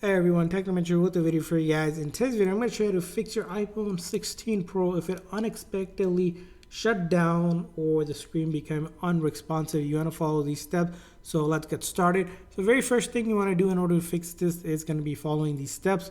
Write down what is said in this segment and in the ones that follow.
Hey everyone, Technomentary with a video for you guys. In today's video, I'm going to show you how to fix your iPhone 16 Pro if it unexpectedly shut down or the screen became unresponsive. You want to follow these steps. So let's get started. So the very first thing you want to do in order to fix this is going to be following these steps.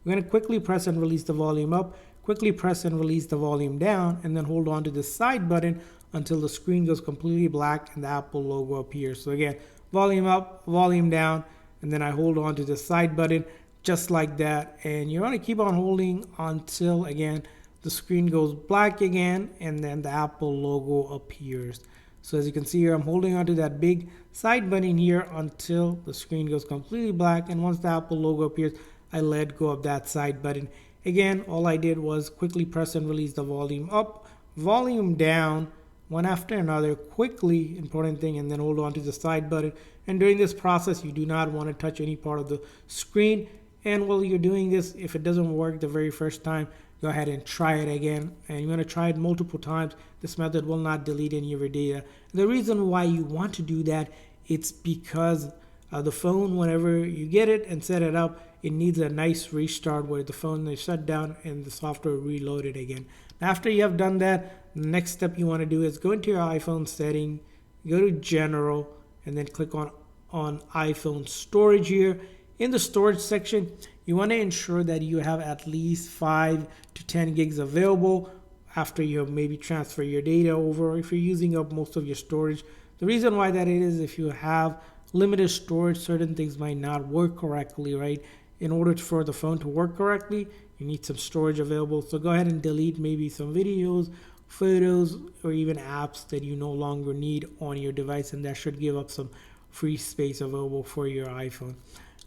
You're going to quickly press and release the volume up, quickly press and release the volume down, and then hold on to the side button until the screen goes completely black and the Apple logo appears. So again, volume up, volume down, and then I hold on to the side button just like that, and you want to keep on holding until again the screen goes black again and then the Apple logo appears. So as you can see here, I'm holding onto that big side button here until the screen goes completely black, and once the Apple logo appears, I let go of that side button. Again, all I did was quickly press and release the volume up, volume down, one after another, quickly, important thing, and then hold on to the side button. And during this process, you do not want to touch any part of the screen. And while you're doing this, if it doesn't work the very first time, go ahead and try it again. And you're going to try it multiple times. This method will not delete any of your data. The reason why you want to do that, it's because the phone, whenever you get it and set it up, it needs a nice restart where the phone is shut down and the software reloaded again. After you have done that, the next step you want to do is go into your iPhone setting, go to General, and then click on iPhone storage here. In the storage section, you want to ensure that you have at least 5 to 10 gigs available after you have maybe transfer your data over, or if you're using up most of your storage. The reason why that is, if you have limited storage, certain things might not work correctly, right? In order for the phone to work correctly, you need some storage available. So go ahead and delete maybe some videos, photos, or even apps that you no longer need on your device, and that should give up some free space available for your iPhone.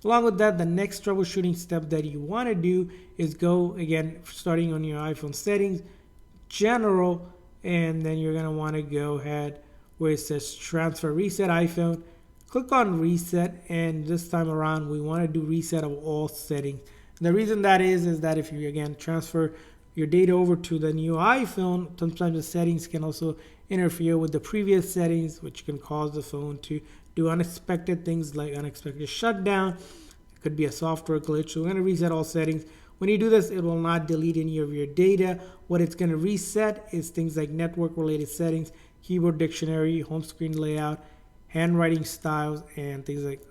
Along with that, the next troubleshooting step that you want to do is go again, starting on your iPhone settings, General, and then you're going to want to go ahead where it says transfer reset iPhone. Click on reset, and this time around we want to do reset of all settings. And the reason that is that if you again transfer your data over to the new iPhone, sometimes the settings can also interfere with the previous settings, which can cause the phone to do unexpected things like unexpected shutdown. It could be a software glitch. So we're going to reset all settings. When you do this, it will not delete any of your data. What it's going to reset is things like network related settings, keyboard dictionary, home screen layout, handwriting styles, and things like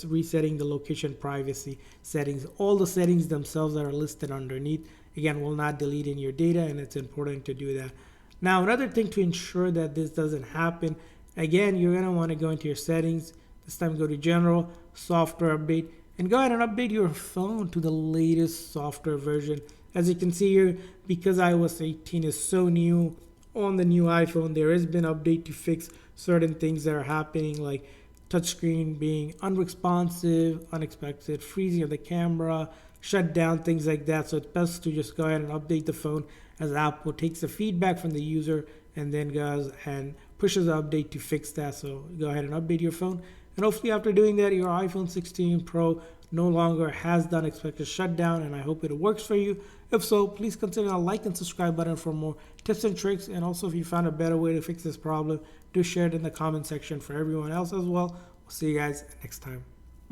resetting the location privacy settings. All the settings themselves that are listed underneath, again, will not delete in your data, and it's important to do that. Now, another thing to ensure that this doesn't happen, again, you're going to want to go into your settings. This time go to General, Software Update, and go ahead and update your phone to the latest software version. As you can see here, because iOS 18 is so new on the new iPhone, there has been an update to fix certain things that are happening, like touchscreen being unresponsive, unexpected freezing of the camera, shutdown, things like that. So it's best to just go ahead and update the phone, as Apple takes the feedback from the user and then goes and pushes the update to fix that. So go ahead and update your phone, and hopefully after doing that, your iPhone 16 Pro no longer has the unexpected shutdown, and I hope it works for you. If so, please consider a like and subscribe button for more tips and tricks. And also, if you found a better way to fix this problem, do share it in the comment section for everyone else as well. We'll see you guys next time.